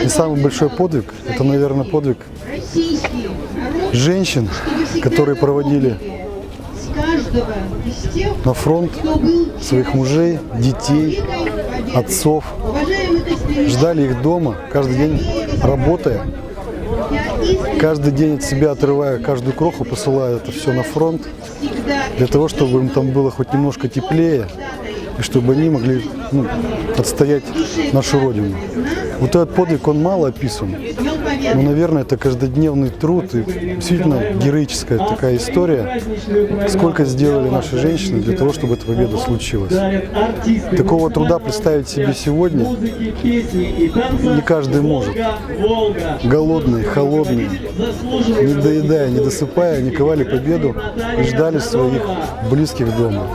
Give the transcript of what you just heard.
И самый большой подвиг – это, наверное, подвиг женщин, которые проводили на фронт своих мужей, детей, отцов, ждали их дома, каждый день работая, каждый день от себя отрывая каждую кроху, посылая это все на фронт, для того, чтобы им там было хоть немножко теплее, и чтобы они могли отстоять нашу Родину. Вот этот подвиг, он мало описан, но, наверное, это каждодневный труд и действительно героическая такая история, сколько сделали наши женщины для того, чтобы эта победа случилась. Такого труда представить себе сегодня не каждый может. Голодные, холодные, не доедая, не досыпая, они ковали победу и ждали своих близких дома.